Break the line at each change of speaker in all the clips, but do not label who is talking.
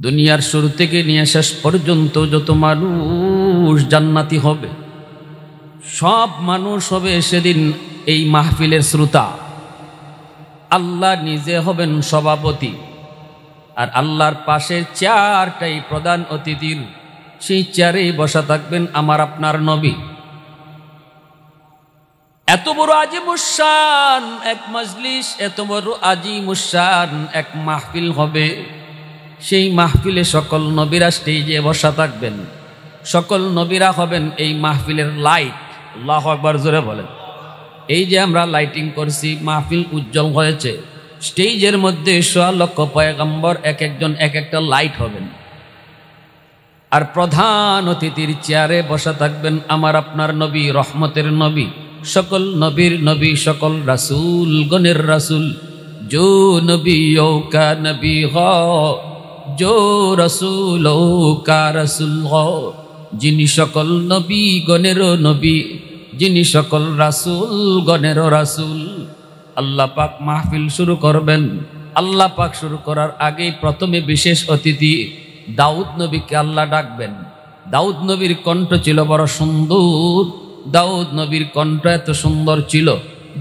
দুনিয়ার শুরু থেকে নিয়ে শেষ পর্যন্ত যত মানুষ জান্নাতি হবে, সব মানুষ হবে সেদিন এই মাহফিলের শ্রোতা। আল্লাহ নিজে হবেন সভাপতি, আর আল্লাহর পাশে চারটাই প্রধান অতিথির, সেই চেয়ারেই বসা থাকবেন আমার আপনার নবী। এত বড় আজিমুশান এক মজলিস, এত বড় আজিমুশান এক মাহফিল হবে। সেই মাহফিলে সকল নবীরা স্টেজে বসা থাকবেন, সকল নবীরা হবেন এই মাহফিলের লাইট। আল্লাহু আকবার, জোরে বলেন। এই যে আমরা লাইটিং করছি, মাহফিল উজ্জ্বল হয়েছে, স্টেজের মধ্যে 100 লক্ষ পয়গম্বর এক একজন এক একটা লাইট হবেন। আর প্রধান অতিথির চেয়ারে বসা থাকবেন আমার আপনার নবী, রহমতের নবী, সকল নবীর নবী, সকল রাসূল গণের রাসূল। जो नबियों का नबी हो, जो रसूलों का रसूल हो, যিনি সকল নবী গণেরও নবী, যিনি সকল রাসূল গণেরও রাসূল। আল্লাহ পাক মাহফিল শুরু করবেন। আল্লাহ পাক শুরু করার আগেই প্রথমে বিশেষ অতিথি দাউদ নবীকে আল্লাহ ডাকবেন। দাউদ নবীর কণ্ঠ ছিল বড় সুন্দর। দাউদ নবীর কণ্ঠ এত সুন্দর ছিল,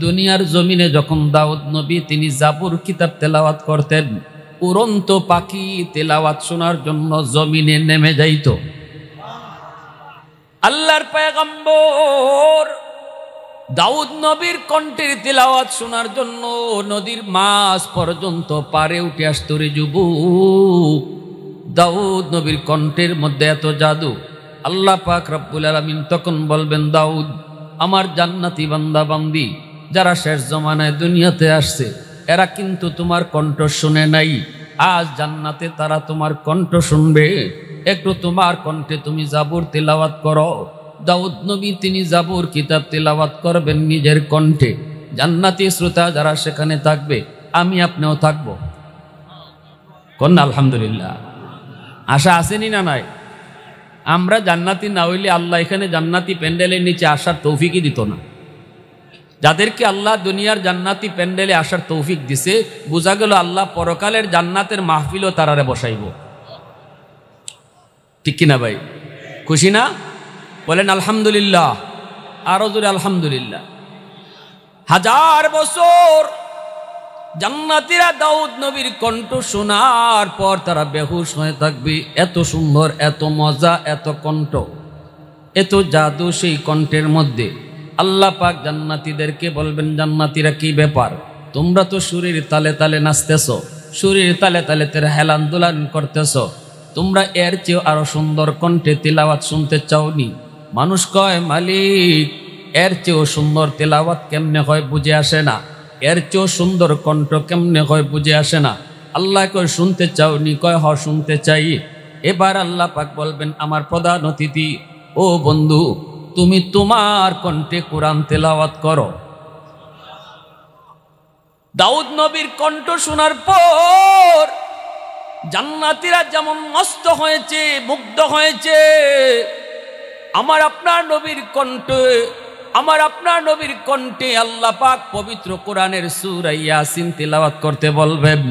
দুনিয়ার জমিনে যখন দাউদ নবী তিনি জাবুর কিতাব তেলাওয়াত করতেন, উড়ন্ত পাখি তেলাওয়াত শোনার জন্য জমিনে নেমে যাইত। আল্লাহর পয়গম্বর দাউদ নবীর কণ্ঠের তেলাওয়াত শোনার জন্য নদীর মাছ পর্যন্ত পারে উঠে আসত রে যুবক। দাউদ নবীর কণ্ঠের মধ্যে এত জাদু। আল্লাহ পাক রব্বুল আলামিন তখন বলবেন, দাউদ, আমার জান্নাতি বান্দা বান্দি যারা শেষ জমানায় দুনিয়াতে আসছে, এরা কিন্তু তোমার কণ্ঠ শুনে নাই। আজ জান্নাতে তারা তোমার কণ্ঠ শুনবে। একটু তোমার কণ্ঠে তুমি জাবুর তেলাওয়াত করো। দাউদ নবী তিনি জাবুর কিতাব তেলাওয়াত করবেন নিজের কণ্ঠে। জান্নাতি শ্রোতা যারা সেখানে থাকবে, আমি আপনিও থাকবো। কোন আলহামদুলিল্লাহ। আশা আসেনি না নাই? আমরা জান্নাতি না হইলে আল্লাহ এখানে জান্নাতি প্যান্ডেলের নিচে আসার তৌফিকই দিত না। যাদেরকে আল্লাহ দুনিয়ার জান্নাতি প্যান্ডেলে আসার তৌফিক দিছে, বোঝা গেল আল্লাহ পরকালের জান্নাতের মাহফিলও তারারে বসাইব। ঠিক কিনা ভাই? খুশি না? বলেন আলহামদুলিল্লাহ। আরো জোরে আলহামদুলিল্লাহ। 1000 বছর জান্নাতীরা দাউদ নবীর কণ্ঠ শোনার পর তারা বেহুশ হয়ে থাকবে। এত সুন্দর, এত মজা, এত কণ্ঠ, এত জাদু সেই কণ্ঠের মধ্যে। আল্লাহ পাক জান্নাতীদেরকে বলবেন, জান্নাতীরা কি ব্যাপার, তোমরা তো সুরের তালে তালে নাচতেছ, সুরের তালে তালে তেরা হেলান দুলান করতেছ, তোমরা এর চেয়েও আরো সুন্দর কণ্ঠে তেলাওয়াত শুনতে চাওনি? মানুষ কয়, মালিক, এর চেয়েও সুন্দর তেলাওয়াত কেমনে হয় বুঝে আসে না, এর চেয়েও সুন্দর কণ্ঠ কেমনে হয় বুঝে আসে না। আল্লাহ কয়, শুনতে চাওনি? কয়, হ শুনতে চাই। এবার আল্লাহ পাক বলবেন, আমার প্রধান অতিথি, ও বন্ধু, তুমি তোমার কণ্ঠে কোরআন তেলাওয়াত করো। দাউদ নবীর কণ্ঠ শোনার পর জান্নাতীরা যেমন মস্ত হয়েছে, মুগ্ধ হয়েছে, আমার আপনার নবীর কণ্ঠে, আমার আপনার নবীর কণ্ঠে আল্লাহ পাক পবিত্র কোরআনের সূরা ইয়াসিন তেলাওয়াত করতে বলবেন।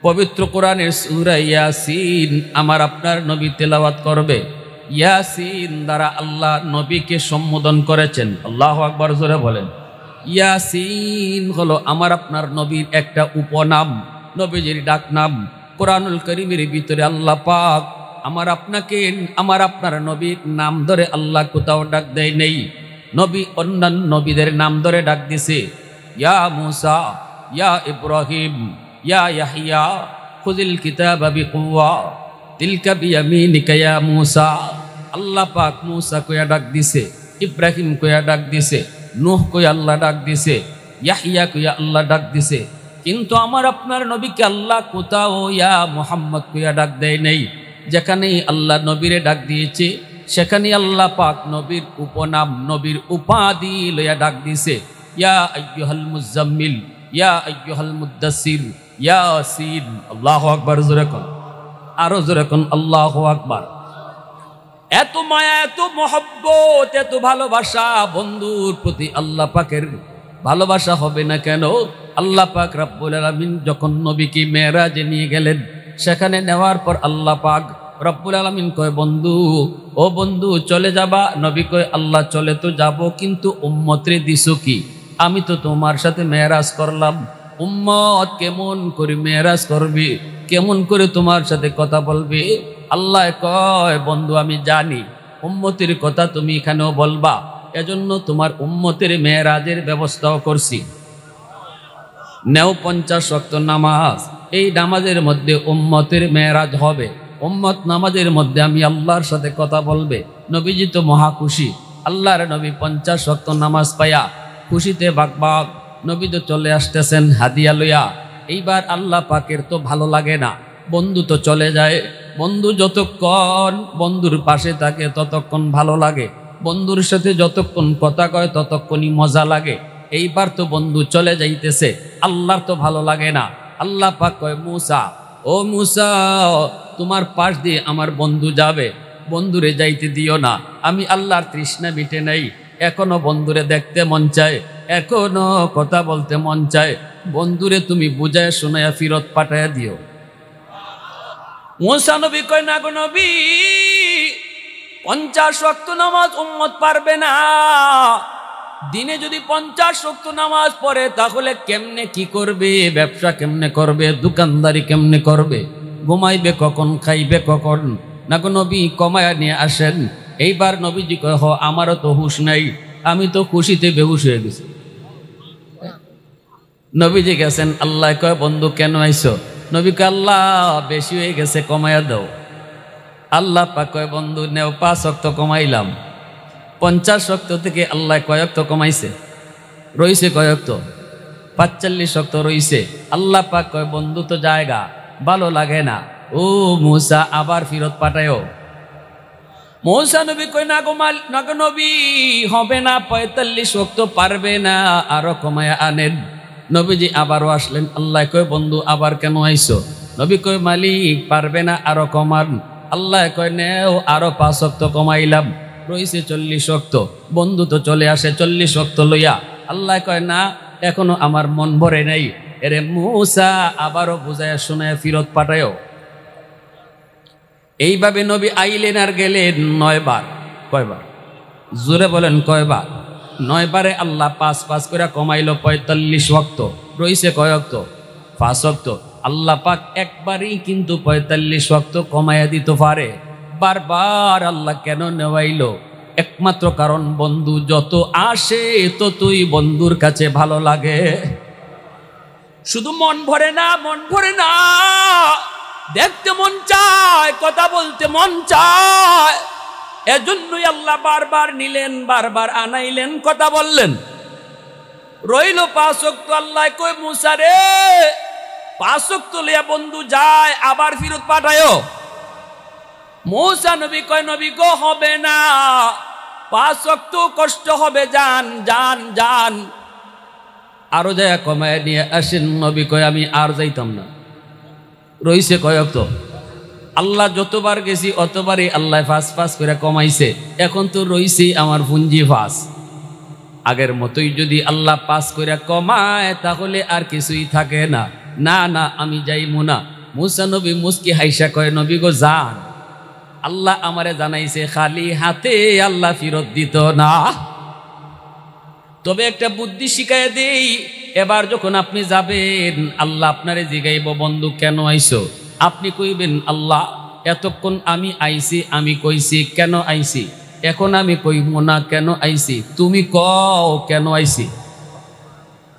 পবিত্র কোরআনের সূরা ইয়াসিন আমার আপনার নবী তেলাওয়াত করবে। ইয়াসিন দ্বারা আল্লাহ নবীকে সম্বোধন করেছেন। আল্লাহু আকবার, জোরে বলেন। ইয়াসিন হলো আমার আপনার নবীর একটা উপনাম, নবীজির ডাক নাম। কোরআনুল কারীমের ভিতরে আল্লাহ পাক আমার আপনাকে, আমার আপনার নবীর নাম ধরে আল্লাহ কোথাও ডাক দেয় নেই। নবী অন্যান্য নবীদের নাম ধরে ডাক দিছে। ইয়া মূসা, ইয়া ইব্রাহিম, ইয়া ইয়াহইয়া, খুযিল কিতাবা বিকুওয়া, তিলকা বিয়ামিনিকা ইয়া মূসা। আল্লাহ পাক মূসা কইয়া ডাক দিছে, ইব্রাহিম কইয়া ডাক দিছে, নূহ কইয়া আল্লাহ ডাক দিছে, ইয়াহইয়া কইয়া আল্লাহ ডাক দিছে। কিন্তু আমার আপনার নবীকে আল্লাহ কোথাও ইয়া মুহাম্মদ কইয়া ডাক দেয় নেই। যেখানেই আল্লাহ নবীরে ডাক দিয়েছে, সেখানে আল্লাহ পাক নবীর উপনাম, নবীর উপাধি লইয়া ডাক দিছে। ইয়া আইয়ুহাল মুজাম্মিল, ইয়া আইয়ুহাল মুদ্দাসির, ইয়াসিন। আল্লাহু আকবার, জোরে কোন, আরো জোরে কোন আল্লাহু আকবার। এত মায়া, এত মহব্বত, এত ভালোবাসা বন্ধুর প্রতি আল্লাহ পাকের ভালোবাসা হবে না কেন? আল্লাহ পাক রব্বুল আলামিন যখন নবীকে মেরাজে নিয়ে গেলেন, সেখানে নেওয়ার পর আল্লাহ পাক রব্বুল আলামিন কয় বন্ধু, ও বন্ধু চলে যাবা? নবী কয় আল্লাহ চলে তো যাব, কিন্তু উম্মতরে দিছো কি? আমি তো তোমার সাথে মেরাজ করলাম, উম্মত কেমন করে মেরাজ করবি, কেমন করে তোমার সাথে কথা বলবি? আল্লাহ কয় বন্ধু আমি জানি উম্মতের কথা তুমি এখানেও বলবা, এজন্য তোমার উম্মতের মেরাজের ব্যবস্থাও করছি। নেও 50 ওয়াক্ত নামাজ, এই নামাজের মধ্যে উম্মতের মেরাজ হবে, উম্মত নামাজের মধ্যে আমি আল্লাহর সাথে কথা বলবে। নবীজি তো মহা খুশি, আল্লাহর নবী 50 ওয়াক্ত নামাজ পাইয়া খুশিতে বাগবাগ। নবী তো চলে আসতেছেন হাদিয়া লইয়া। এইবার আল্লাহ পাকের তো ভালো লাগে না, বন্ধু তো চলে যায়। বন্ধু যতক্ষণ বন্ধুর পাশে থাকে ততক্ষণ ভালো লাগে, বন্ধুর সাথে যতক্ষণ কথা কয় ততক্ষণই মজা লাগে। এইবার তো বন্ধু চলে যাইতেছে, আল্লাহর তো ভালো লাগে না। আল্লাহ পাক কয় মুসা, ও মুসা তোমার পাশ দিয়ে আমার বন্ধু যাবে, বন্ধুরে যাইতে দিও না। আমি আল্লাহর তৃষ্ণা মিটে নাই, এখনো বন্ধুরে দেখতে মন চায়, এখনো কথা বলতে মন চায়, বন্ধুরে তুমি বুঝায় শোনায়া ফিরত পাঠাইয়া দিও। মুসা নবী কয় না গো নবী, 50 ওয়াক্ত নামাজ উম্মত পারবে না। দিনে যদি 50 ওয়াক্ত নামাজ পড়ে তাহলে কেমনে কি করবে? ব্যবসা কেমনে করবে? দোকানদারি কেমনে করবে? ঘুমাইবে কখন? খাইবে কখন? না গো নবী কমায়া নিয়ে আসেন। এইবার নবীজি কয় হ আমারও তো হুঁশ নাই, আমি তো খুশিতে বেহুশ হয়ে গেছি। নবীজি গেছেন, আল্লাহ কয় বন্ধু কেন আইছো? নবী কয় আল্লাহ বেশি হয়ে গেছে, কমায়া দাও। আল্লাহ পাক কয় বন্ধু নেও 5 ওয়াক্ত কমাইলাম। 50 ওয়াক্ত থেকে আল্লাহ কয় ওয়াক্ত কমাইছে? রইছে কয় ওয়াক্ত? 45 ওয়াক্ত রইছে। আল্লাহ পাক কয় বন্ধু তো জায়গা ভালো লাগে না, ও মুসা আবার ফিরত পাঠায়ও। মুসা নবী কয় না গো নবী হবে না, 45 ওয়াক্ত পারবে না, আরো কমায়া আনেন। নবীজি আবারও আসলেন, আল্লাহ কয় বন্ধু আবার কেন আইছো? নবী কয় মালিক পারবে না, আরো কমান। আল্লাহ কয় নেও আরো 5 ওয়াক্ত কমাইলাম, রইছে 40 ওয়াক্ত। বন্ধু তো চলে আসে 40 ওয়াক্ত লইয়া। আল্লাহ কয় না এখনো আমার মন ভরে নাই, এরে মুসা আবারও বুঝায়া শোনায় ফিরত পাঠায়ও। এইভাবে নবী আইলেন আর গেলেন 9 বার। কয়বার? জোরে বলেন কয়বার? 9 বারে আল্লাহ 5 করে কমাইল 45 ওয়াক্ত, রইছে কয় ওয়াক্ত? 5 ওয়াক্ত। আল্লাহ পাক একবারই কিন্তু 45 ওয়াক্ত কমাইয়া দিতে পারে। বারবার আল্লাহ কেন নেওয়াইল? একমাত্র কারণ বন্ধু যত আসে ততই বন্ধুর কাছে ভালো লাগে। শুধু মন ভরে না, মন ভরে না, দেখতে মন চায়, কথা বলতে মন চায়। এজন্যই আল্লাহ বারবার নিলেন, বারবার আনাইলেন, কথা বললেন। রইল 5 ওয়াক্ত। আল্লাহ কই মুসা রে 5 ওয়াক্ত লইয়া বন্ধু যায়, আবার ফিরত পাঠায়ও। মুসা নবী কয় নবী গো হবে না, 5 ওয়াক্ত কষ্ট হবে, যান যান যান, আরো যায় কমায় নিয়ে আসেন। নবী কয় আমি আর যাইতাম না। রইছে কয় ওয়াক্ত? আল্লাহ যতবার গেছি অতবারই আল্লাহ 5 করে কমাইছে। এখন তো রইছে আমার পুঞ্জি 5। আগের মতোই যদি আল্লাহ 5 করে কমায় তাহলে আর কিছুই থাকে না। না না আমি যাইমু না। মুসা নবী মুস্কি হাইসা কয় নবী গো যান, আল্লাহ আমারে জানাইছে খালি হাতে আল্লাহ ফিরত দিত না। তবে একটা বুদ্ধি শিখায় দেই, এবার যখন আপনি যাবেন আল্লাহ আপনারে জিগাইব বন্ধু কেন আইছো? আপনি কইবেন আল্লাহ এতক্ষণ আমি আইছি, আমি কইছি কেন আইছি, এখন আমি কইব না কেন আইছি, তুমি কও কেন আইছি।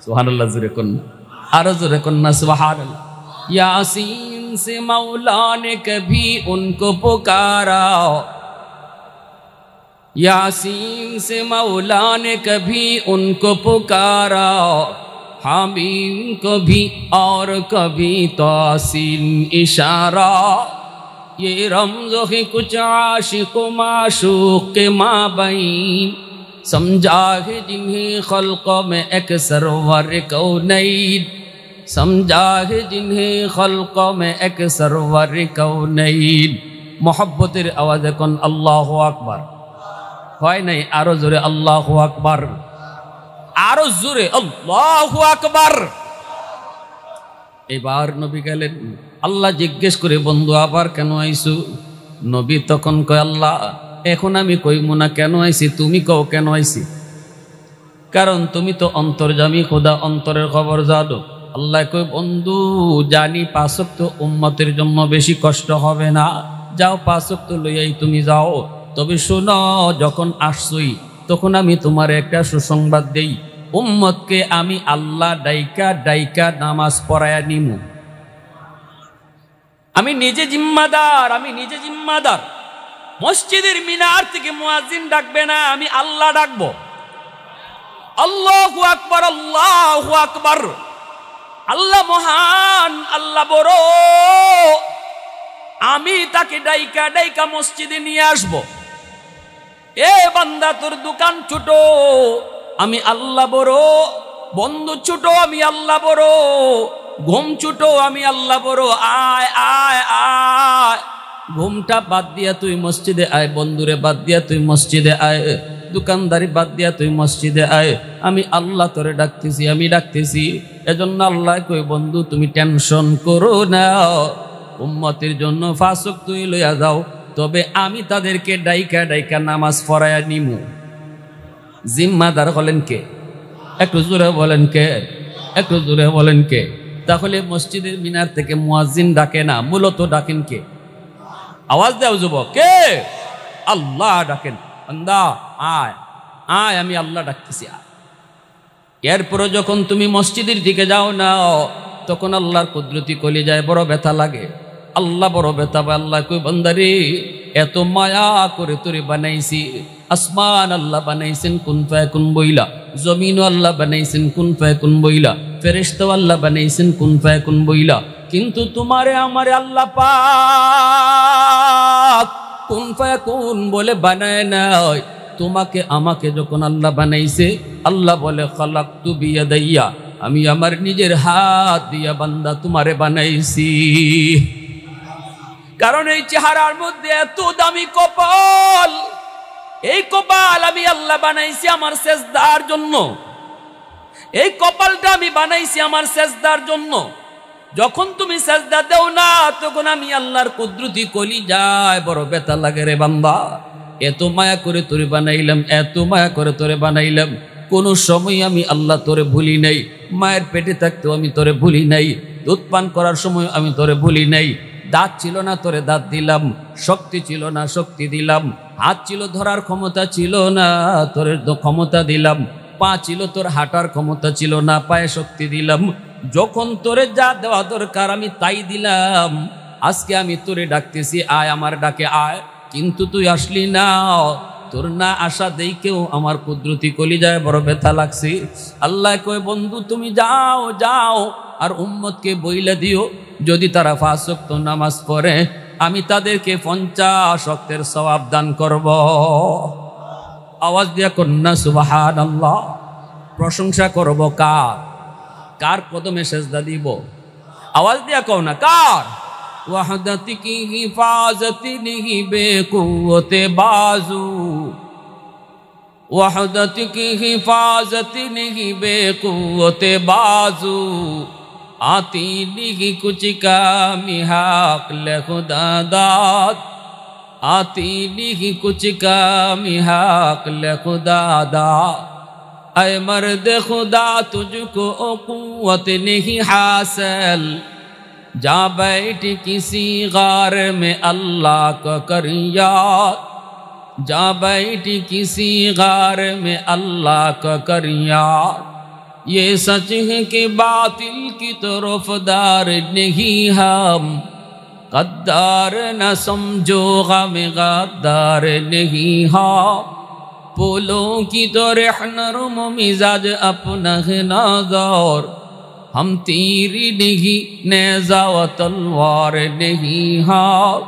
সুবহানাল্লাহ জোরে কোন, আরো জোরে কোন না সুবহানাল্লাহ। यासीन से मौला ने कभी उनको पुकारा, यासीन से मौला ने कभी उनको पुकारा, हामीम को भी और कभी तासीन इशारा, ये रमज़ो है कुछ आशिक माशूक के माबैन, समझा है जिन्हें खल्क़ में एक सरवर कौनैन, समझा है जिन्हें खल्क़ में एक सरवर कौनैन। मोहब्बतेर आवाज़े कोन अल्लाहु আকবার হয় নাই? আরো জোরে আল্লাহু আকবার, আরো জোরে আল্লাহু আকবার। এবার নবী গেলেন আল্লাহ জিজ্ঞেস করে, বন্ধু আবার কেন আইসু? নবী তখন কয়, আল্লাহ এখন আমি কইমু না কেন আইছি, তুমি কও কেন আইছি। কারণ তুমি তো অন্তর্যামী খোদা, অন্তরের খবর জানো। আল্লাহ কই, বন্ধু জানি 5 ওয়াক্ত উম্মতের জন্য বেশি কষ্ট হবে না, যাও 5 ওয়াক্ত লইয়াই তুমি যাও। তবে শোনো, যখন আসছই তখন আমি তোমার একটা সুসংবাদ দেই, উম্মতকে আমি আল্লাহ ডাইকা ডাইকা নামাজ পড়ায়া নিমু। আমি নিজে জিম্মাদার। মসজিদের মিনার থেকে মুয়াজ্জিন ডাকবে না, আমি আল্লাহ ডাকবো। আল্লাহু আকবার, আল্লাহু আকবার। আল্লাহ মহান, আল্লাহ বড়। আমি তাকে ডাইকা ডাইকা মসজিদে নিয়ে আসব। এ বান্দা, তোর দোকান ছোট, আমি আল্লাহ বড়। বন্ধু ছোট, আমি আল্লাহ বড়। ঘুম ছোট, আমি আল্লাহ বড়। আয় আয় আয়, ঘুমটা বাদ দিয়া তুই মসজিদে আয়, বন্ধুরে বাদ দিয়া তুই মসজিদে আয়, দোকানদারি বাদ দিয়া তুই মসজিদে আয়। আমি আল্লাহ তোরে ডাকতেছি, আমি ডাকতেছি। এজন্য আল্লাহ কই, বন্ধু তুমি টেনশন করো না, উম্মতের জন্য 5 ওয়াক্ত তুই লইয়া যাও, তবে আমি তাদেরকে ডাইকা ডাইকা নামাজ পড়ায়া নিমু। জিম্মাদার হলেন কে? একটু জোরে বলেন কে? একটু জোরে বলেন কে? তাহলে মসজিদের মিনার থেকে মুয়াজ্জিন ডাকে না, মূলত ডাকেন কে? আওয়াজ দাও যুবক, কে? আল্লাহ ডাকেন। বান্দা আয় আয়, আমি আল্লাহ ডাকতেছি। এরপরে যখন তুমি মসজিদের দিকে যাও না, তখন আল্লাহর কুদরতি কলিজায় বড় ব্যথা লাগে। আল্লাহ বড় ব্যথা পায়। আল্লাহ কই, বান্দারে এত মায়া করে তোরে বানাইছি। আসমান আল্লাহ বানাইছেন কুন ফায়াকুন বইলা, জমিনও আল্লাহ বানাইছেন কুন ফায়াকুন বইলা, ফেরেশতাও আল্লাহ বানাইছেন কুন ফায়াকুন বইলা। কিন্তু তোমারে আমারে আল্লাহ পাক কুন ফায়াকুন বলে বানায় নাই। তোমাকে আমাকে যখন আল্লাহ বানাইছে, আল্লাহ বলে খালাকতু বিয়াদাইয়া, আমি আমার নিজের হাত দিয়া বান্দা তোমারে বানাইছি। কারণ এই চেহারার মধ্যে এত দামি কপাল, এই কপাল আমি আল্লাহ বানাইছি আমার সেজদার জন্য। এই কপালটা আমি বানাইছি আমার সেজদার জন্য। যখন তুমি সেজদা দেও না, তখন আমি আল্লাহর কুদরতি কলিজায় বড় ব্যথা লাগে রে বান্দা। এত মায়া করে তোরে বানাইলাম, এত মায়া করে তোরে বানাইলাম, কোনো সময় আমি আল্লাহ তোরে ভুলি নাই। মায়ের পেটে থাকতেও আমি তোরে ভুলি নাই, দুধ পান করার সময় আমি তোরে ভুলি নাই। দাঁত ছিল না, তোরে দাঁত দিলাম। শক্তি ছিল না, শক্তি দিলাম। হাত ছিল, ধরার ক্ষমতা ছিল না, তোরে ক্ষমতা দিলাম। পা ছিল, তোর হাঁটার ক্ষমতা ছিল না, পায়ে শক্তি দিলাম। যখন তোরে যা দেওয়া দরকার আমি তাই দিলাম। আজকে আমি তোরে ডাকতেছি, আয় আমার ডাকে আয়, কিন্তু তুই আসলি না। তোর না আসা দেখেও আমার কুদরতি কলিজায় বড় ব্যথা লাগছে। আল্লাহ কয়, বন্ধু তুমি যাও যাও, আর উম্মতকে বইলা দিও, যদি তারা 5 ওয়াক্ত নামাজ পড়ে আমি তাদেরকে 50 ওয়াক্তের সওয়াব দান করব। আওয়াজ দিয়া কন্যা সুবহানাল্লাহ। প্রশংসা করব কার? কার কদমে সেজদা দিব? আওয়াজ দিয়া কও না, কার? ওয়াহদাতি কি হিফাজতি নিহি বেকুওতে বাজু, ওয়াহদাতি কি হিফাজতি নিহি বেকুওতে বাজু, आती नहीं कुछ कामी हक ले खुदा दाद, आती नहीं कुछ कामी हक ले खुदा दाद। ऐ मर्द खुदा तुझको कुव्वत नहीं हासिल, जा बैठ किसी गार में अल्लाह का कर याद, जा बैठ किसी गार में अल्लाह का कर याद। ये सच है कि बातिल की तरफदार नहीं हम, गद्दार न समझो गम गद्दार नहीं हम। फूलों की तरह नरम मिजाज अपना है नाज़र, हम तीरी नहीं नेज़ा व तलवार नहीं हम,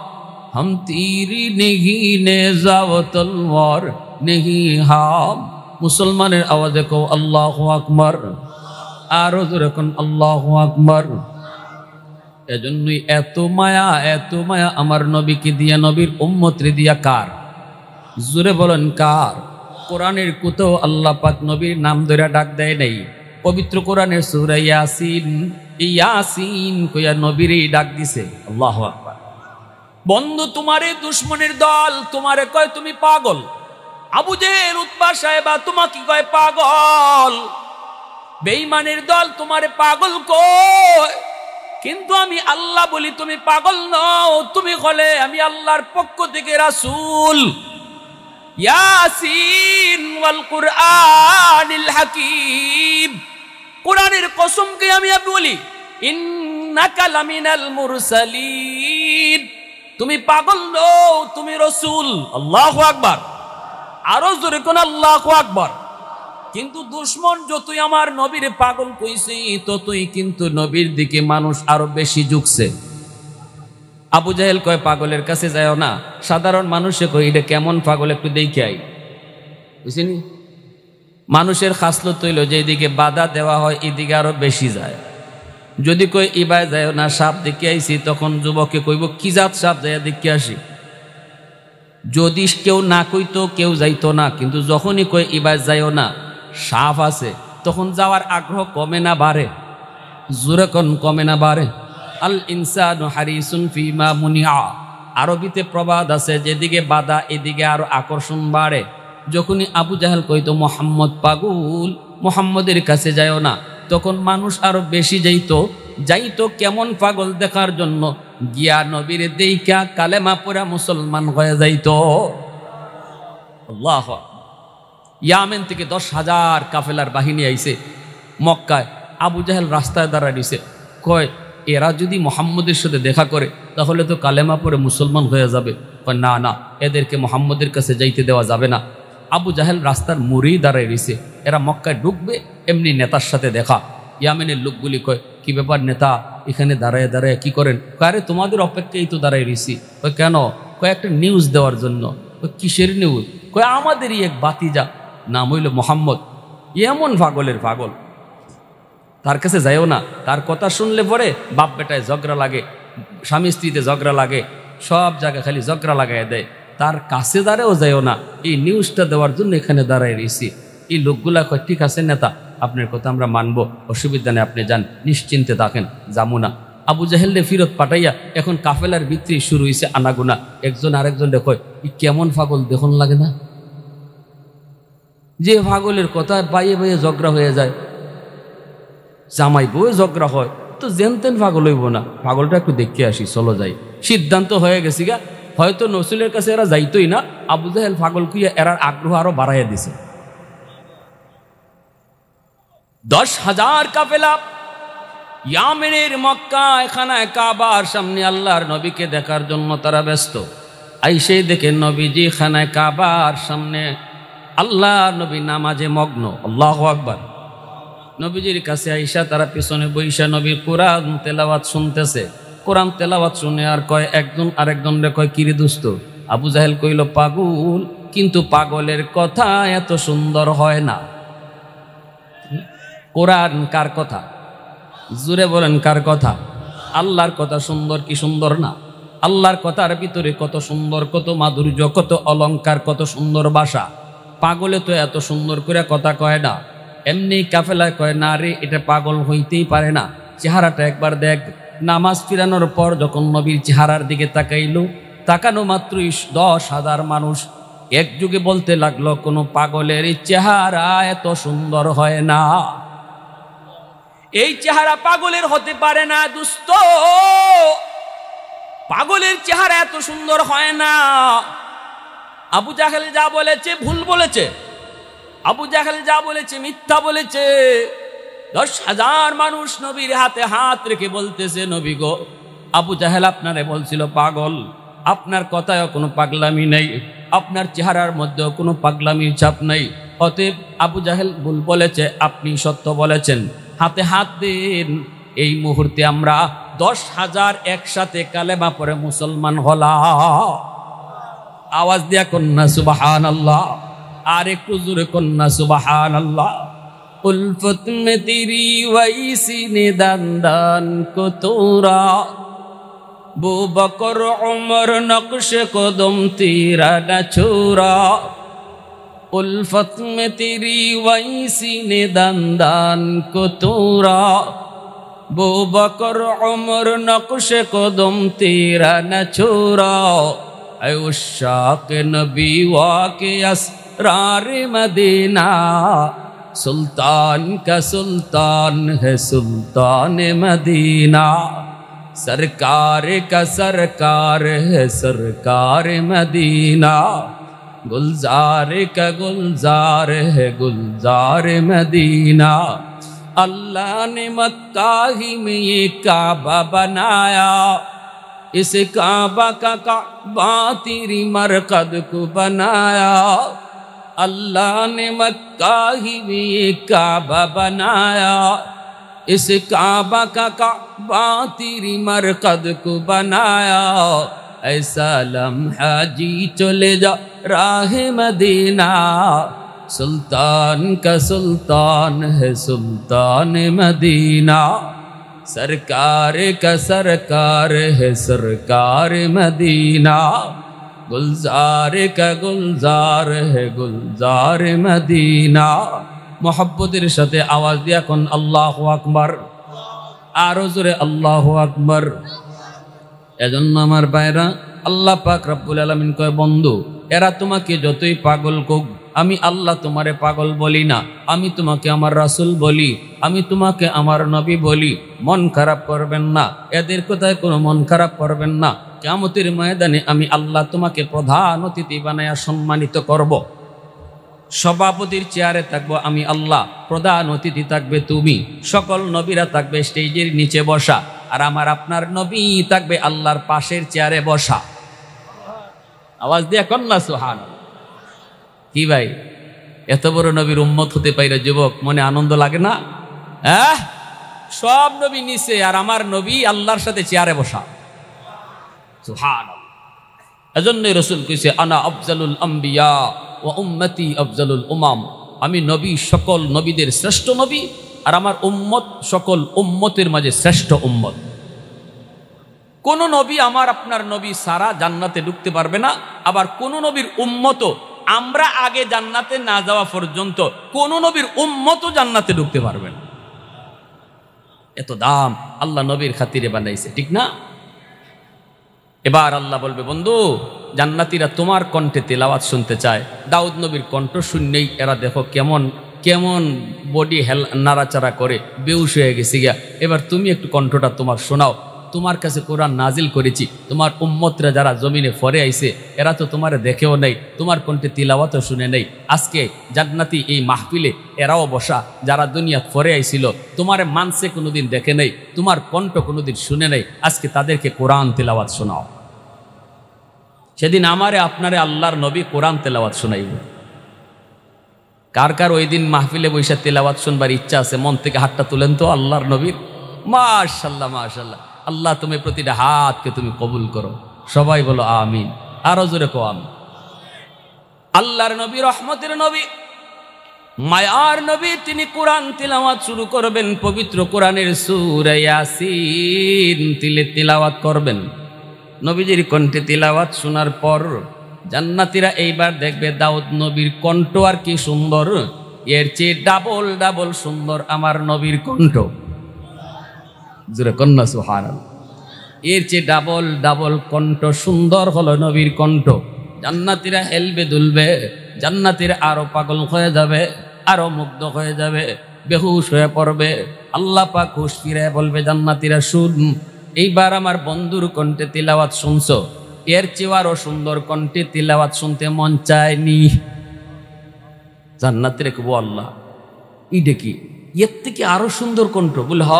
हम तीरी नहीं नेज़ा व तलवार नहीं हम। মুসলমানের আওয়াজে কও আল্লাহু আকবার, আরো জোরে কোন আল্লাহু আকবার। এজন্যই এত মায়া আমার নবীকে দিয়া, নবীর উম্মতরে দিয়া। কার? জোরে বলেন কার? কোরআনের কোথাও আল্লাহ পাক নবীর নাম ধরে ডাক দেয় নাই। পবিত্র কোরআনের সূরা ইয়াসিন ইয়াসিন কইয়া নবীরে ডাক দিছে। আল্লাহু আকবার। বন্ধু, তোমারে দুশ্মনের দল তোমারে কয় তুমি পাগল। আবু জেহেল, উতবা, সাহেবা তোমাকে কয় পাগল। বেঈমানের দল তোমারে পাগল কয়, কিন্তু আমি আল্লাহ বলি তুমি পাগল নও, তুমি হলে আমি আল্লাহর পক্ষ থেকে রাসূল। ইয়াসিন ওয়াল কুরআনিল হাকীম, কোরআনের কসমকে আমি বলি, ইন্নাকা লামিনাল মুরসালিন, তুমি পাগল নও, তুমি রাসূল। আল্লাহু আকবার। আরো জোরে কোন আল্লাহু আকবার। কিন্তু দুশ্মন যতই আমার নবীর পাগল কইছে, ততই কিন্তু নবীর দিকে মানুষ আরো বেশি ঝুঁকছে। আবু জাহেল কয় পাগলের কাছে যাও না, সাধারণ মানুষে কই এটা কেমন পাগল একটু দেখে আই। বুঝছিনি, মানুষের খাসলত হইল যেদিকে বাধা দেওয়া হয় এদিকে আরো বেশি যায়। যদি কই ইবায় যায় না, সাপ দেখে আইছি, তখন যুবকে কইব কি জাত সাপ, যায় দেখে আসি। যদি কেউ না কইতো কেউ যাইতো না, কিন্তু যখনই কই ইবায় যাইও না, সাপ আছে, তখন যাওয়ার আগ্রহ কমে না বাড়ে? জোরে কোন কমে না বাড়ে? আল ইনসানু হারিসুন ফিমা মুনিআ, আরবিতে প্রবাদ আছে, যেদিকে বাধা এদিকে আরো আকর্ষণ বাড়ে। যখনই আবু জাহেল কইতো মোহাম্মদ পাগল, মোহাম্মদের কাছে যাইও না, তখন মানুষ আরো বেশি যাইতো কেমন পাগল দেখার জন্য। গিয়া নবীর দেইকা কালেমা পড়া মুসলমান হয়ে যাইতো। আল্লাহ। ইয়ামেন থেকে 10,000 কাফেলার বাহিনী আইছে মক্কায়। আবু জাহেল রাস্তায় দাঁড়ায় দিছে, কয় এরা যদি মোহাম্মদের সাথে দেখা করে তাহলে তো কালেমা পড়ে মুসলমান হয়ে যাবে। কয় না না, এদেরকে মোহাম্মদের কাছে যাইতে দেওয়া যাবে না। আবু জাহেল রাস্তার মুড়েই দাঁড়ায় রয়েছে, এরা মক্কায় ঢুকবে, এমনি নেতার সাথে দেখা। ইয়ামেনের লোকগুলি কয় কি ব্যাপার নেতা, এখানে দাঁড়ায় দাঁড়ায় কি করেন? আরে তোমাদের অপেক্ষায় তো দাঁড়ায় রয়েছি। কয় কেন? কয় একটা নিউজ দেওয়ার জন্য। কয় কিসের নিউজ? কয় আমাদেরই এক বাতিজা, নাম হইল মোহাম্মদ, এমন পাগলের পাগল, তার কাছে যাইও না। তার কথা শুনলে পরে বাপ বেটায় ঝগড়া লাগে, স্বামী স্ত্রীতে ঝগড়া লাগে, সব জায়গায় খালি ঝগড়া লাগাই দেয়। তার কাছে দাঁড়াও যাইও না, এই নিউজটা দেওয়ার জন্য এখানে দাঁড়ায় রয়েছি। এই লোকগুলা কয় ঠিক আছে নেতা, আপনার কথা আমরা মানব, অসুবিধা নেই, আপনি যান, নিশ্চিন্তে থাকেন, যাবো না। আবু জাহেলরে ফিরত পাঠাইয়া এখন কাফেলার ভিতরে শুরু হয়েছে আনাগুনা। একজন আরেকজন কয় কেমন পাগল দেখুন লাগে না? যে পাগলের কথা বাইয়ে বাইয়ে ঝগড়া হয়ে যায়, জামাই বউ ঝগড়া হয়, তো যেন তেন পাগল হইব না, পাগলটা একটু দেখে আসি, চলো যাই। সিদ্ধান্ত হয়ে গেছি গা, হয়তো নসুলের কাছে এরা যাইতই না, আবু জাহেল পাগল কুইয়া এরার আগ্রহ আরো বাড়াইয়া দিছে। 10,000 কাফেলা ইয়ামেনের মক্কা খানায় কাবার সামনে আল্লাহর নবীকে দেখার জন্য তারা ব্যস্ত। আইসে দেখে নবীজি খানায় কাবার সামনে, আল্লাহ নবী নামাজে মগ্ন। আল্লাহু আকবার। নবীজির কাছে আইসা তারা পিছনে বইসা নবী কোরআন তেলাওয়াত শুনতেছে। কোরআন তেলাওয়াত শুনে আর কয় একজন আরেকজন রে কয় কিরে দোস্ত? আবু জাহেল কইল পাগল, কিন্তু পাগলের কথা এত সুন্দর হয় না। কোরআন কার কথা? জুড়ে বলেন কার কথা? আল্লাহর কথা সুন্দর কি সুন্দর না? আল্লাহর কথার ভিতরে কত সুন্দর, কত মাধুর্য, কত অলংকার, কত সুন্দর ভাষা। পাগলে তো এত সুন্দর করে কথা কয় না, এমনি কাফেলায় কয় না রে, এটা পাগল হইতেই পারে না। চেহারাটা একবার দেখ। নামাজ ফিরানোর পর যখন নবীর চেহারার দিকে তাকাইল, তাকানো মাত্রই 10,000 মানুষ একযোগে বলতে লাগলো কোনো পাগলের চেহারা এত সুন্দর হয় না, এই চেহারা পাগলের হতে পারে না দোস্ত, পাগলের চেহারা এত সুন্দর হয় না। আবু জাহেল যা বলেছে ভুল বলেছে, আবু জাহেল যা বলেছে মিথ্যা বলেছে। 10,000 মানুষ নবীর হাতে হাত রেখে বলতেছে নবী গো, আবু জাহেল আপনারে বলছিল পাগল, আপনার কথায়ও কোনো পাগলামি নেই, আপনার চেহারার মধ্যেও কোনো পাগলামির ছাপ নেই, অতএব আবু জাহেল ভুল বলেছে, আপনি সত্য বলেছেন, হাতে হাত দিন। এই মুহূর্তে আমরা 10,000 একসাথে কালেমা পড়ে মুসলমান হলাম। আওয়াজ দিয়া কন্যা সুবহানাল্লাহ, আর একটু জোরে কন্যা সুবহানাল্লাহ। উলফত মে তেরি ওয়াইসি নে দান দান কো তোরা, বু বকর উমর নকশ কদম তেরা না ছোরা। उल्फत में तेरी वैसी ने दान दान को तोरा, बू बकर उमर नक्शे कदम तेरा न छोड़ा ऐ उशाक नबी वाके असरार मदीना सुल्तान का सुल्तान है सुल्तान मदीना सरकार का सरकार है सरकार मदीना गुलजार का गुलजार है गुलजार मदीना अल्लाह ने मक्का ही में ये काबा बनाया इस काबा का काबा तेरी मरकद को बनाया अल्लाह ने मक्का ही में ये काबा बनाया इस काबा का काबा तेरी मरकद को बनाया ऐसा लम्हा जी चले जा राह मदीना सुल्तान का सुल्तान है सुल्तान मदीना सरकार का सरकार है सरकार मदीना गुलजार का गुलजार है गुलजार मदीना मोहब्बतेर साथे आवाज दिया कोन अल्लाहु আকবার आरो जोरे अल्लाहु আকবার एजন্য আমার ভাইরা আল্লাহ পাক রব্বুল আলামিন কয় বন্ধু এরা তোমাকে যতই পাগল কোক আমি আল্লাহ তোমারে পাগল বলি না আমি তোমাকে আমার রাসূল বলি আমি তোমাকে আমার নবী বলি মন খারাপ করবেন না এদের কথায় কোনো মন খারাপ করবেন না কিয়ামতের ময়দানে আমি আল্লাহ তোমাকে প্রধান অতিথি বানায়া সম্মানিত করব সভাপতির চেয়ারে থাকবো আমি আল্লাহ প্রধান অতিথি থাকবে তুমি সকল নবীরা থাকবে স্টেজের নিচে বসা আর আমার আপনার নবী থাকবে আল্লাহর পাশের চেয়ারে বসা আওয়াজ দিয়ে কন্যা সুবহানাল্লাহ কি ভাই এত বড় নবীর উম্মত হতে পাইরা যুবক মনে আনন্দ লাগে না হ্যাঁ সব নবী নিচে আর আমার নবী আল্লাহর সাথে চেয়ারে বসা সুবহানাল্লাহ এজন্য রাসূল কইছে আনা আফজালুল আম্বিয়া ওয়া উম্মতি আফজালুল উমাম আমি নবী সকল নবীদের শ্রেষ্ঠ নবী আর আমার উম্মত সকল উম্মতের মাঝে শ্রেষ্ঠ উম্মত কোন নবী আমার আপনার নবী সারা জান্নাতে ঢুকতে পারবে না আবার কোন নবীর উম্মত আমরা আগে জান্নাতে না যাওয়া পর্যন্ত কোন নবীর উম্মতও জান্নাতে ঢুকতে পারবে না এত দাম আল্লাহ নবীর খাতিরে বানাইছে ঠিক না এবার আল্লাহ বলবে বন্ধু জান্নাতীরা তোমার কণ্ঠে তেলাওয়াত শুনতে চায় দাউদ নবীর কণ্ঠ শুনলেই এরা দেখো কেমন কেমন বডি নাড়াচাড়া করে বেহুশ হয়ে গেছে গিয়া এবার তুমি একটু কণ্ঠটা তোমার শোনাও তোমার কাছে কোরআন নাজিল করেছি তোমার উম্মতরা যারা জমিনে ফরে আইছে এরা তো তোমারে দেখেও নাই তোমার কণ্ঠে তিলাওয়াতও শুনে নেই আজকে জান্নাতি এই মাহফিলে এরাও বসা যারা দুনিয়াত ফরে আইছিল তোমারে মানসে কোনোদিন দেখে নেই তোমার কণ্ঠ কোনোদিন শুনে নেই আজকে তাদেরকে কোরআন তিলাওয়াত শোনাও সেদিন আমারে আপনারে আল্লাহর নবী কোরআন তেলাওয়াত শোনাইব কার কার ওই দিন মাহফিলে বৈশা তেলাওয়াত শুনবার ইচ্ছা আছে মন থেকে হাতটা তুলেন তো আল্লাহর নবীর মাশাআল্লাহ মাশাআল্লাহ আল্লাহ তুমি প্রতিটা হাতকে তুমি কবুল করো সবাই বলো আমিন আরো জোরে কো আমিন আল্লাহর নবী রহমতের নবী মায়ার নবী তিনি কোরআন তিলাওয়াত শুরু করবেন পবিত্র কোরআনের সূরা ইয়াসিন তিলাওয়াত করবেন নবীজির কণ্ঠে তিলাওয়াত শোনার পর জান্নাতীরা এইবার দেখবে দাউদ নবীর কণ্ঠ আর কি সুন্দর এর চেয়ে ডাবল ডাবল সুন্দর আমার নবীর কণ্ঠ জোরে কন্যা সুবহানাল্লাহ এর চেয়ে ডাবল ডাবল কণ্ঠ সুন্দর হলো নবীর কণ্ঠ জান্নাতীরা হেলবে দুলবে জান্নাতীরা আরো পাগল হয়ে যাবে আরো মুগ্ধ হয়ে যাবে বেহুশ হয়ে পড়বে আল্লাহ পাক হুঁশ ফিরে বলবে জান্নাতীরা শুন এইবার আমার বন্ধুর কণ্ঠে তিলাওয়াত শুনছো এর চেয়ে আরো সুন্দর কণ্ঠে তিলাওয়াত শুনতে মন চায়নি জান্নাতীরা কব আল্লাহ ইডে কি এর থেকে আরো সুন্দর কণ্ঠ বলে হ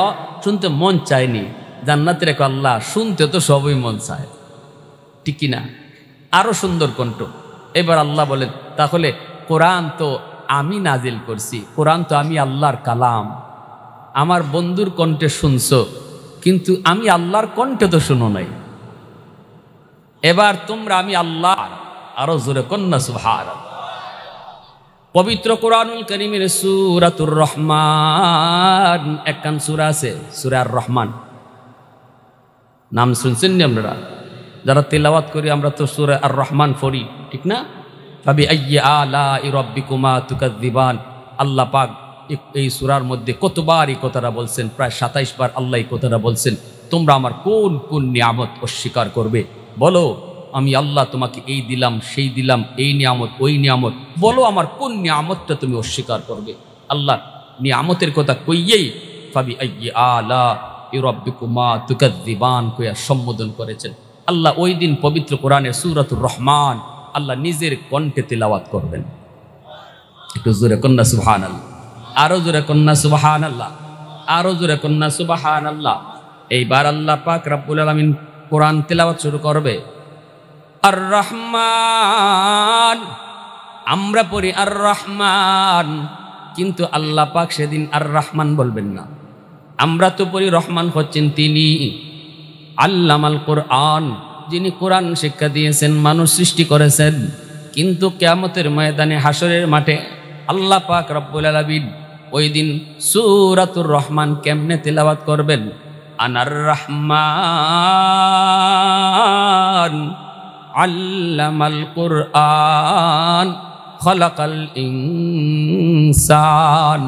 শুনতে মন চায়নি জান্নাতীরা কয় আল্লাহ শুনতে তো সবই মন চায় ঠিক কিনা আরো সুন্দর কণ্ঠ এবার আল্লাহ বলেন তাহলে কোরআন তো আমি নাজিল করছি কোরআন তো আমি আল্লাহর কালাম আমার বন্ধুর কণ্ঠে শুনছো কিন্তু আমি আল্লাহর কণ্ঠে তো শুনো নাই এবার তোমরা আমি আল্লাহ আরো জোরে কন্যা সুবহানাল্লাহ পবিত্র কোরআনুল কারীমের সূরাতুর রহমান একখান সূরা আছে সূরা আর রহমান নাম শুনছেন নি আপনারা যারা তেলাওয়াত করি আমরা তো সূরা আর রহমান পড়ি ঠিক না ফাবি আইয়ি আলাই রাব্বিকুমা তুকাযযিবান আল্লাহ পাক এই সূরার মধ্যে কতবার এই কথাটা বলছেন, প্রায় 27 বার আল্লাহ এই কথাটা বলছেন, তোমরা আমার কোন কোন নিয়ামত অস্বীকার করবে? বলো আমি আল্লাহ তোমাকে এই দিলাম, সেই দিলাম, এই নিয়ামত, ওই নিয়ামত, বলো আমার কোন নিয়ামতটা তুমি অস্বীকার করবে? আল্লাহ নিয়ামতের কথা কইয়েই ফাবি আইয়ি আলা রাব্বিকুমা তুকাযযিবান কইয়া সম্বোধন করেছেন। আল্লাহ ওই দিন পবিত্র কোরআনের সূরাতুর রহমান আল্লাহ নিজের কণ্ঠে তিলাওয়াত করবেন। একটু জোরে কন্যা সুবহানাল্লাহ, আরো জোরে কন্যা সুবহানাল্লাহ, আরো জোরে কন্যা সুবহানাল্লাহ। এইবার আল্লাহ পাক রব্বুল আলামিন কোরআন তিলাওয়াত শুরু করবে। আর রহমান, আমরা পড়ি আর রহমান, কিন্তু আল্লাহ পাক সেদিন আর রহমান বলবেন না। আমরা তো পড়ি রহমান হচ্ছেন তিনি, আল্লামাল কোরআন, যিনি কোরআন শিক্ষা দিয়েছেন, মানুষ সৃষ্টি করেছেন। কিন্তু কিয়ামতের ময়দানে হাসরের মাঠে আল্লাহ পাক রব্বুল আলামিন ওই দিন সূরাতুর রহমান কেমনে তিলাওয়াত করবেন? আনার রহমান আল্লামাল কোরআন খলাকাল ইনসান।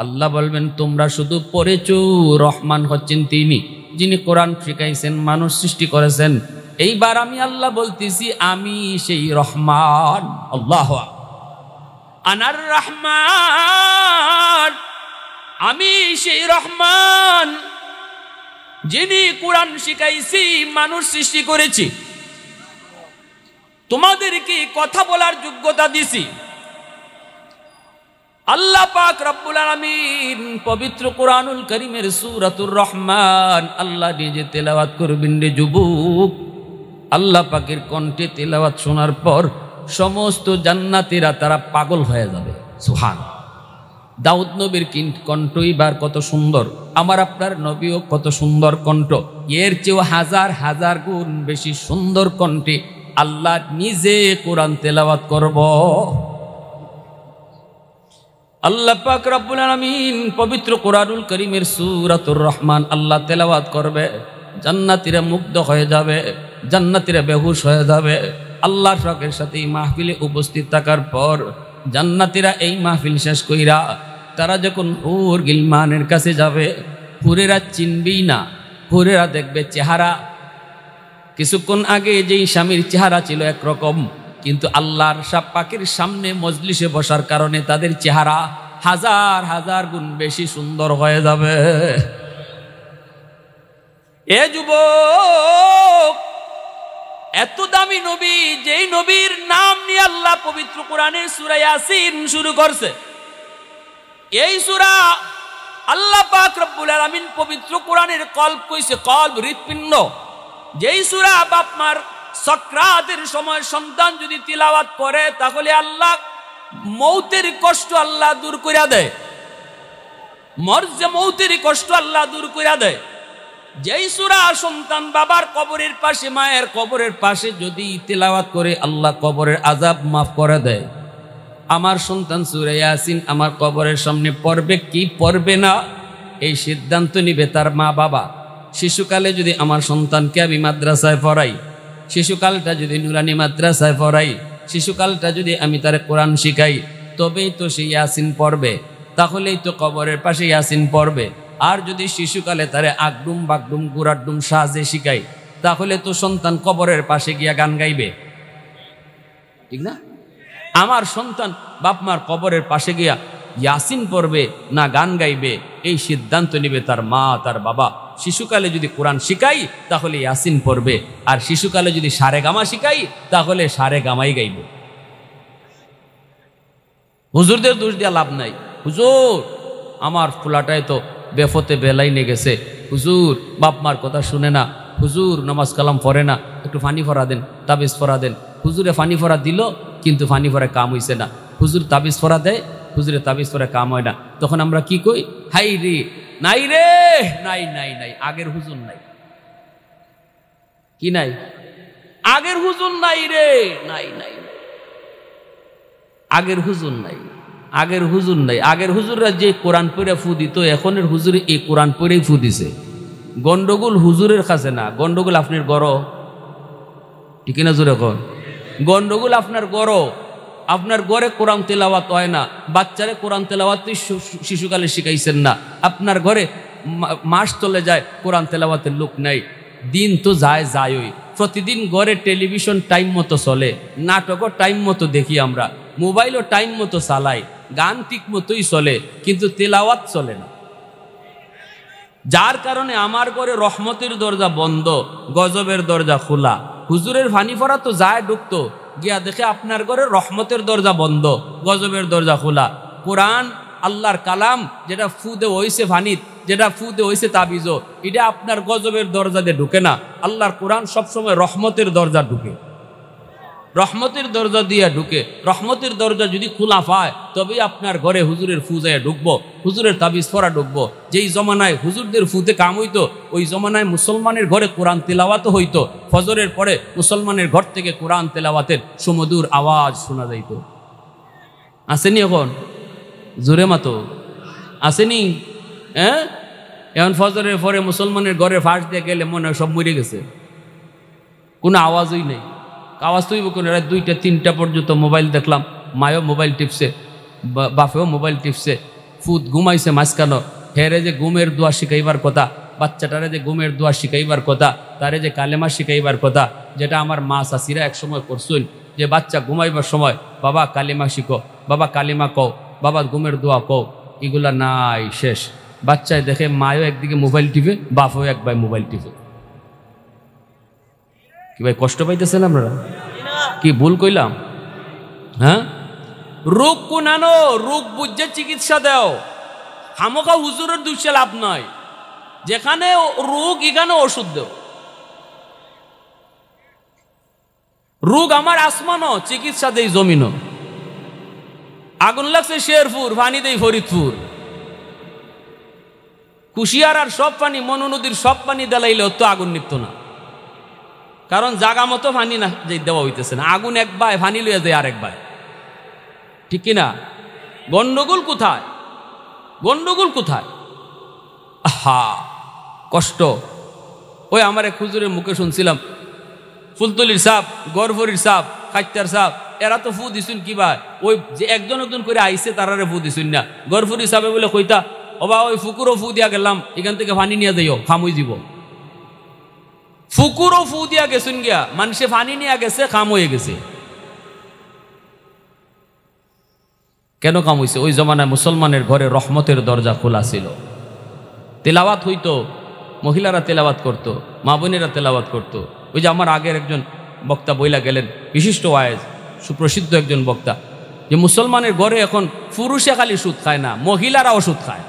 আল্লাহ বলবেন তোমরা শুধু পড়েছো, রহমান হচ্ছেন তিনি, যিনি কোরআন শিখাইছেন, মানুষ সৃষ্টি করেছেন। এইবার আমি আল্লাহ বলতেছি আমি সেই রহমান। আল্লাহ আনার রহমান, আমি সেই রহমান যিনি কোরআন শিখাইছি, মানুষ সৃষ্টি করেছি, তোমাদেরকে কথা বলার যোগ্যতা দিছি। আল্লাহ পাক রব্বুল আলামিন পবিত্র কোরআনুল কারীমের সূরাতুর রহমান আল্লাহ নিজে তেলাওয়াত করবেন রে যুবক। আল্লাহ পাকের কণ্ঠে তেলাওয়াত শোনার পর সমস্ত জান্নাতীরা তারা পাগল হয়ে যাবে। সুবহানাল্লাহ। দাউদ নবীর কণ্ঠ এবার কত সুন্দর, আমার আপনার নবীও কত সুন্দর কণ্ঠ, এর চেয়েও হাজার হাজার গুণ বেশি সুন্দর কণ্ঠে আল্লাহ নিজে কোরআন তেলাওয়াত করব। আল্লাহ পাক রব্বুল আলামিন পবিত্র কোরআনুল কারীমের সূরাতুর রহমান আল্লাহ তেলাওয়াত করবে, জান্নাতীরা মুগ্ধ হয়ে যাবে, জান্নাতীরা বেহুশ হয়ে যাবে। আল্লাহর শখের সাথে এই মাহফিলে উপস্থিত থাকার পর জান্নাতীরা এই মাহফিল শেষ কইরা তারা যখন হুর গিলমানের কাছে যাবে, হুরেরা চিনবেই না, হুরেরা দেখবে চেহারা কিছুক্ষণ আগে যেই স্বামীর চেহারা ছিল একরকম, কিন্তু আল্লাহর পাকের সামনে মজলিসে বসার কারণে তাদের চেহারা হাজার হাজার গুণ বেশি সুন্দর হয়ে যাবে। এ যুবক, এত দামি নবী, যেই নবীর নাম নিয়ে আল্লাহ পবিত্র কোরআনের সূরা ইয়াসিন শুরু করছে, এই সূরা আল্লাহ পাক রব্বুল আলামিন পবিত্র কোরআনের কল্ব কইছে, কল্ব হৃৎপিণ্ড। যেই সূরা বাপ মার সাকরাতের সময় সন্তান যদি তিলাওয়াত করে তাহলে আল্লাহ মৌতের কষ্ট আল্লাহ দূর কইরা দেয়, মরজে মৌতের কষ্ট আল্লাহ দূর কইরা দেয়। যেই সূরা সন্তান বাবার কবরের পাশে, মায়ের কবরের পাশে যদি তিলাওয়াত করে আল্লাহ কবরের আযাব মাফ করে দেয়। আমার সন্তান সূরা ইয়াসিন আমার কবরের সামনে পড়বে কি পড়বে না এই সিদ্ধান্ত নিবে তার মা বাবা। শিশুকালে যদি আমার সন্তানকে আমি মাদ্রাসায় পড়াই, শিশুকালটা যদি নুরানি মাদ্রাসায় পড়াই, শিশুকালটা যদি আমি তার কোরআন শিখাই, তবেই তো সে ইয়াসিন পড়বে, তাহলেই তো কবরের পাশে ইয়াসিন পড়বে। আর যদি শিশুকালে তারে আগডুম বাগডুম গুড়াডুম সাজে শিখাই, তাহলে তো সন্তান কবরের পাশে গিয়া গান গাইবে, ঠিক না? আমার সন্তান বাপমার কবরের পাশে গিয়া ইয়াসিন পড়বে না গান গাইবে, এই সিদ্ধান্ত নিবে তার মা তার বাবা। শিশুকালে যদি কোরআন শিখাই তাহলে ইয়াসিন পড়বে, আর শিশুকালে যদি সারে গামা শিখাই তাহলে সারে গামাই গাইবে। হুজুরদের দোষ দিয়া লাভ নাই। হুজুর আমার ফুলাটায় তো বেফতে বেলাইনে গেছে, হুজুর বাপমার কথা শুনে না, হুজুর নামাজ কালাম পড়ে না, একটু ফানি ফরা দেন, তাবিজ ফরা দেন। হুজুরে ফানি ফরা দিল কিন্তু ফানি ফরা কাম হইছে না, হুজুর তাবিজ ফরা দেয়, হুজুরে তাবিজ ফরা কাম হয় না। তখন আমরা কি কই? হাই রে, নাই রে, নাই নাই নাই, আগের হুজুর নাই। কি নাই? আগের হুজুর নাই রে, নাই নাই, আগের হুজুর নাই, আগের হুজুর নাই। আগের হুজুররা যে কোরআন পড়ে ফু দিত, এখনের হুজুরে এই কোরআন পড়েই ফু দিছে। গন্ডগোল হুজুরের কাছে না, গন্ডগোল আপনার গড়, ঠিক না? জোরে কর, গন্ডগোল আপনার গড়। আপনার ঘরে কোরআন তেলাওয়াত হয় না, বাচ্চারে কোরআন তেলাওয়াত শিশুকালে শিখাইছেন না, আপনার ঘরে মাস চলে যায় কোরআন তেলাওয়াতের লোক নাই। দিন তো যায়ই, প্রতিদিন ঘরে টেলিভিশন টাইম মতো চলে, নাটকও টাইম মতো দেখি আমরা, মোবাইলও টাইম মতো চালাই, গান ঠিক মতোই চলে, কিন্তু তেলাওয়াত চলে না। যার কারণে আমার ঘরে রহমতের দরজা বন্ধ, গজবের দরজা খোলা। হুজুরের ফানি ফরা তো যায় ঢুকতো, গিয়া দেখে আপনার ঘরে রহমতের দরজা বন্ধ, গজবের দরজা খোলা। কোরআন আল্লাহর কালাম, যেটা ফুদে হইছে ফানিত, যেটা ফুদে হইছে তাবিজও, এটা আপনার গজবের দরজা দিয়ে ঢুকে না। আল্লাহর কোরআন সবসময় রহমতের দরজা ঢুকে, রহমতের দরজা দিয়ে ঢুকে। রহমতের দরজা যদি খোলা পায় তবেই আপনার ঘরে হুজুরের ফুজায় ঢুকবো, হুজুরের তাবিজ ফরা ঢুকবো। যেই জমানায় হুজুরদের ফুতে কাম হইতো, ওই জমানায় মুসলমানের ঘরে কোরআন তেলাওয়াতও হইতো। ফজরের পরে মুসলমানের ঘর থেকে কোরআন তেলাওয়াতের সুমধুর আওয়াজ শোনা যাইত। আসেনি এখন? জোরে মাতো আসেনি? হ্যাঁ, এখন ফজরের পরে মুসলমানের ঘরে ফাঁস দিয়ে গেলে মনে হয় সব মরে গেছে, কোনো আওয়াজই নেই। আওয়াজ তৈব কোনো, 2টা 3টা পর্যন্ত মোবাইল দেখলাম, মায়ও মোবাইল টিপছে, বাপেও মোবাইল টিপছে, ফুত ঘুমাইছে মাঝখানো। হেরে যে ঘুমের দোয়া শিখাইবার কথা, বাচ্চাটারে যে ঘুমের দোয়া শিখাইবার কথা, তারে যে কালেমা শিখাইবার কথা, যেটা আমার মা চাষিরা একসময় করছেন, যে বাচ্চা ঘুমাইবার সময় বাবা কালেমা শিখো, বাবা কালেমা কও, বাবা ঘুমের দোয়া কও, এগুলা নাই, শেষ। বাচ্চায় দেখে মায়ও একদিকে মোবাইল টিপে, বাপও এক ভাই মোবাইল টিপে। কি ভাই কষ্ট পাইতেছেন আপনারা? কি ভুল কইলাম? হ্যাঁ, রোগ কোন আনো, রোগ বুঝে চিকিৎসা দাও। হামকা হুজুরের দুঃসে লাভ নয়, যেখানে রোগ এখানে ওষুধ দাও। রোগ আমার আসমানও, চিকিৎসা দেই জমিনও। আগুন লাগছে শেরপুর, পানি দেই ফরিদপুর। কুশিয়ার আর সব পানি, মনু নদীর সব পানি দেলাইলে তো আগুন নিপ্ত না, কারণ জাগা মতো পানি না যে দেওয়া হইতেছে না। আগুন এক বাই, পানি লইয়া যায় আরেক বাই, ঠিক কিনা? গন্ডগোল কোথায়? গন্ডগোল কোথায়? আহা কষ্ট। ওই আমার এক হুজুরের মুখে শুনছিলাম, ফুলতলির সাপ, গড়ফরির সাপ, খাইতার সাপ, এরা তো ফু দিছুন কি ভাই, ওই যে একজন একজন করে আইসে তারারে ফু দিছুন না। গড়ফরি সাপে বলে কইতা, ওবা ওই ফুকুরও ফু দিয়া গেলাম, এখান থেকে পানি নিয়ে যাইও, খামুই দিব। ফুকুরও ফু দিয়া গেছুন গিয়া, মানুষে পানি নিয়ে গেছে, খাম হয়ে গেছে। কেন কাম হইছে? ওই জমানায় মুসলমানের ঘরে রহমতের দরজা খোলা ছিল, তেলাওয়াত হইতো, মহিলারা তেলাওয়াত করতো, মা বোনেরা তেলাওয়াত করতো। ওই যে আমার আগের একজন বক্তা বইলা গেলেন, বিশিষ্ট ওয়াইজ, সুপ্রসিদ্ধ একজন বক্তা, যে মুসলমানের ঘরে এখন পুরুষে খালি সুদ খায় না, মহিলারাও সুদ খায়।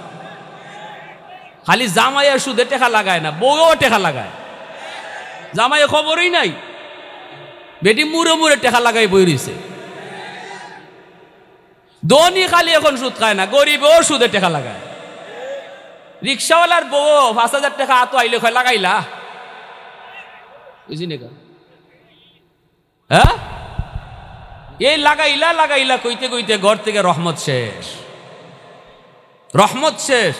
খালি জামাইয়া সুদে টেকা লাগায় না, বউও টেকা লাগায়। জামাইয়ে খবরই নাই, বেটি মুড়ে মুড়ে টেকা লাগাই বই রইছে। ধনী খালি এখন সুদ খায় না, গরিবও সুদে টেকা লাগায়। রিক্সাওয়ালার বউ 5,000 টাকা আতো আইলে খয় লাগাইলা, বুঝিনি? হ্যাঁ, এই লাগাইলা লাগাইলা কইতে কইতে ঘর থেকে রহমত শেষ, রহমত শেষ।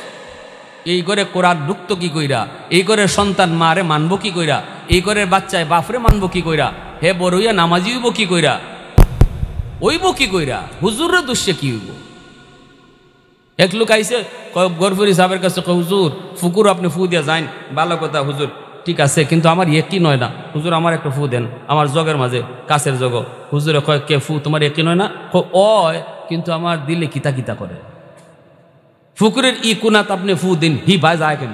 এই করে কোরআন ঢুকতো কি কইরা? এই করে সন্তান মারে মানবো কি কইরা? এই করে বাচ্চায় বাপরে মানবো কি কইরা? হে বড়ইয়া নামাজি হইব কি কইরা? ওইব কি কইরা? হুজুরের দুষ্যে কি হইব? এক লোক আইসে গরফুরি সাহেবের কাছে, হুজুর ফুকুর আপনি ফু দিয়া যান, ভালো কথা হুজুর, ঠিক আছে, কিন্তু আমার একই নয় না হুজুর, আমার একটা ফু দেন আমার জগের মাঝে, কাছের জগ। হুজুরে কয়, কে ফু তোমার একই নয় না? ওয়, কিন্তু আমার দিলে কিতা কিতা করে। ফুকুরের ই কুনাত আপনি ফু দিন, হি ভাই যায় কেন?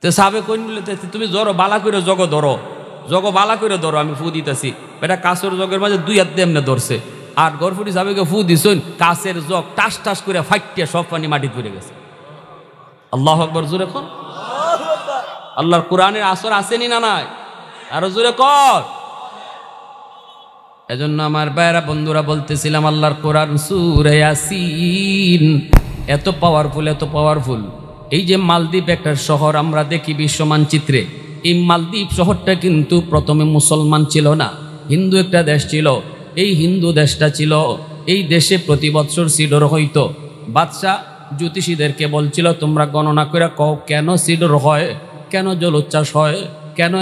তো সাহেবে কই নিলে, তুমি জড়ো বালা করে জগ ধরো, জগ বালা করে ধরো, আমি ফু দিতেছি। এটা কাছের জগের মাঝে 2 হাত দিয়ে এমনি ধরছে, আর গরফুরি সাহেবকে ফু দিছেন, কাছের জগ টাস টাস করে ফাইটিয়া সব পানি মাটি পড়ে গেছে। আল্লাহু আকবার, জোরে কর। আল্লাহর কোরআনের আসর আসেনি না নাই? আরো জোরে কর। এজন্য আমার ভাইরা বন্ধুরা বলতেছিলাম, আল্লাহর কোরআন সূরা ইয়াসিন এত পাওয়ারফুল, এত পাওয়ারফুল। এই যে মালদ্বীপ একটা শহর আমরা দেখি বিশ্ব মানচিত্রে, এই মালদ্বীপ শহরটা কিন্তু প্রথমে মুসলমান ছিল না, হিন্দু একটা দেশ ছিল। এই হিন্দু দেশটা ছিল, এই দেশে প্রতি বছর সিডর হইতো। বাদশাহ জ্যোতিষীদেরকে বলছিল, তোমরা গণনা করে কও কেন সিডর হয়, কেন জলোচ্ছ্বাস হয়, কেন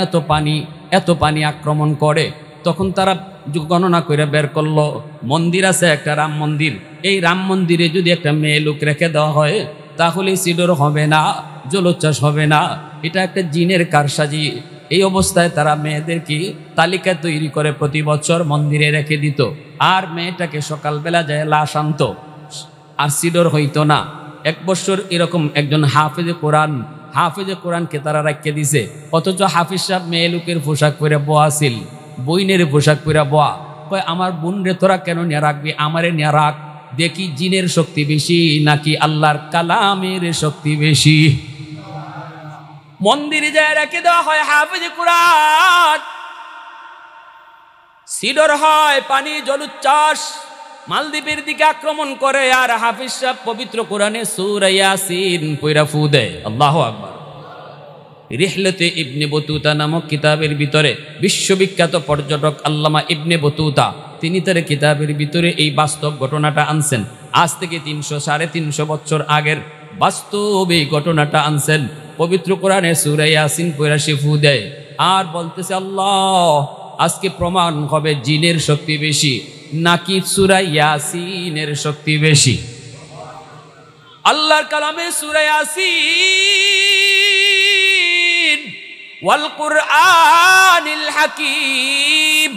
এত পানি আক্রমণ করে। তখন তারা গণনা করে বের করলো মন্দির আছে একটা রাম মন্দির, এই রাম মন্দিরে যদি একটা মেয়ে লোক রেখে দেওয়া হয় তাহলে সিডর হবে না, জলোচ্ছ্বাস হবে না, এটা একটা জিনের কারসাজি। এই অবস্থায় তারা মেয়েদেরকে তালিকা তৈরি করে প্রতি বছর মন্দিরে রেখে দিত, আর মেয়েটাকে সকালবেলা যায় লাশ আনতো, আর সিডর হইতো না। এক বছর এরকম একজন হাফেজে কোরআনকে তারা রাখিয়ে দিছে, অথচ হাফিজ সাহেব মেয়ে লোকের পোশাক পরে বোয়াছিল, বইনের পোশাক পরে বোয়া। কয় আমার বোন রে তোরা কেন নিয়ে রাখবি, আমারে নিয়ে রাখ, দেখি জিনের শক্তি বেশি নাকি আল্লাহর কালামের শক্তি বেশি। মন্দিরে যায় রেখে দেওয়া হয় হাফেজে কোরআন, সিডর হয়, পানি জলোচ্ছ্বাস মালদ্বীপের দিকে আক্রমণ করে, আর হাফিজ সাহেব পবিত্র কোরআনে সূরা ইয়াসিন পয়রা ফু দেয়। আল্লাহু আকবার। রিহলতে ইবনে বতুতা নামক কিতাবের ভিতরে বিশ্ববিখ্যাত পর্যটক আল্লামা ইবনে বতুতা তিনি তার কিতাবের ভিতরে এই বাস্তব ঘটনাটা আনছেন। আজ থেকে 300-350 বছর আগের বাস্তব এই ঘটনাটা আনছেন। পবিত্র কোরআনে সূরা ইয়াসিন পয়রা সে ফু দেয় আর বলতেছে, আল্লাহ আজকে প্রমাণ হবে জিনের শক্তি বেশি নাকি সূরা ইয়াসিনের শক্তি বেশি। আল্লাহর কালামে সূরা ইয়াসিন ওয়াল কুরআনিল হাকীম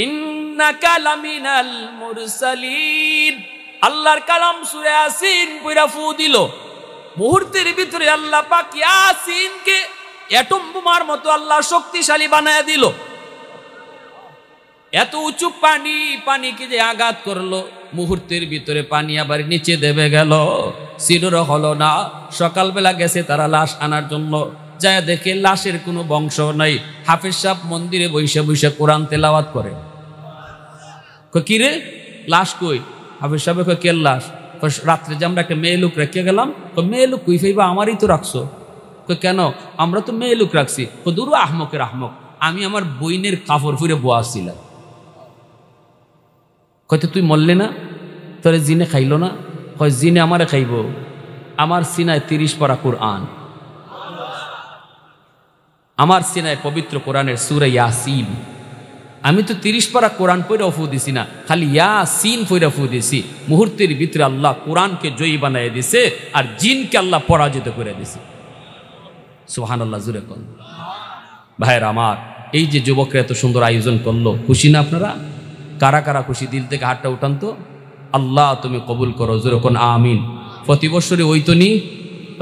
ইন্নাকা লামিনাল মুরসালিন, আল্লাহর কালাম সূরা ইয়াসিন পয়রা ফু দিল, মুহূর্তের ভিতরে আল্লাহ পাক ইয়াসিনকে অ্যাটম বোমার মতো আল্লাহ শক্তিশালী বানায় দিল। এত উঁচু পানিকে যে আঘাত করলো, মুহূর্তের ভিতরে পানি আবার নিচে দেবে গেল, সিডর হলো না। সকালবেলা গেছে তারা লাশ আনার জন্য, যায় দেখে লাশের কোনো বংশ নাই। হাফেজ সাহেব মন্দিরে বসে বসে কোরআন তেলাওয়াত করে। কি রে লাশ কই? হাফেজ সাহেব কই কে লাশ? রাত্রে যে আমরা একটা মেয়ে লোক রেখে গেলাম। মেয়ে লোক কই ফেইবা, আমারই তো রাখছো। কেন? আমরা তো মেয়ে লোক রাখছি। দূর আহমকের আহমক, আমি আমার বইনের কাপড় ফুরে বোয়াছিলাম। হয়তো তুই মরলে না, তোরে জিনে খাইল না? হয় জিনে আমারে খাইব, আমার সিনায় 30 পারা কোরআন, আমার সিনায় পবিত্র কোরআনের সূরা ইয়াসিন। আমি তো 30 পারা কোরআন পড়ে ফু দিছি না, খালি ইয়াসিন পড়ে ফু দিছি। মুহূর্তের ভিতরে আল্লাহ কোরআনকে জয়ী বানিয়ে দিছে আর জিনকে আল্লাহ পরাজিত করে দিছে। সুবহানাল্লাহ, জুরে কোন ভাইয়ের আমার, এই যে যুবকরা এত সুন্দর আয়োজন করলো, খুশি না আপনারা? কারা কারা খুশি? দিল থেকে হাতটা উঠান তো। আল্লাহ তুমি কবুল করো, জোরে কোন আমিন। প্রতি বছরে ওই তো নি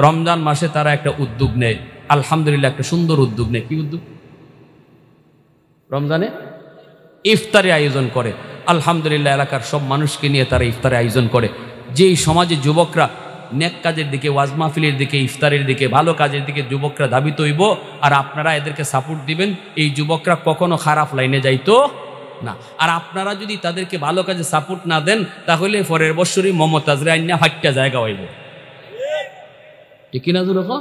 রমজান মাসে তারা একটা উদ্যোগ নেয়, আলহামদুলিল্লাহ একটা সুন্দর উদ্যোগ নেয়। কি উদ্যোগ? রমজানে ইফতারে আয়োজন করে। আলহামদুলিল্লাহ এলাকার সব মানুষকে নিয়ে তারা ইফতারে আয়োজন করে। যেই সমাজে যুবকরা নেক কাজের দিকে, ওয়াজ মাহফিলের দিকে, ইফতারের দিকে, ভালো কাজের দিকে যুবকরা ধাবিত হইব, আর আপনারা এদেরকে সাপোর্ট দিবেন, এই যুবকরা কখনো খারাপ লাইনে যাইতো না। আর আপনারা যদি তাদেরকে ভালো কাজে সাপোর্ট না দেন, তাহলে পরের বছরই মমতাজ রাইনা 8টা জায়গা হইব। ঠিক কিনা?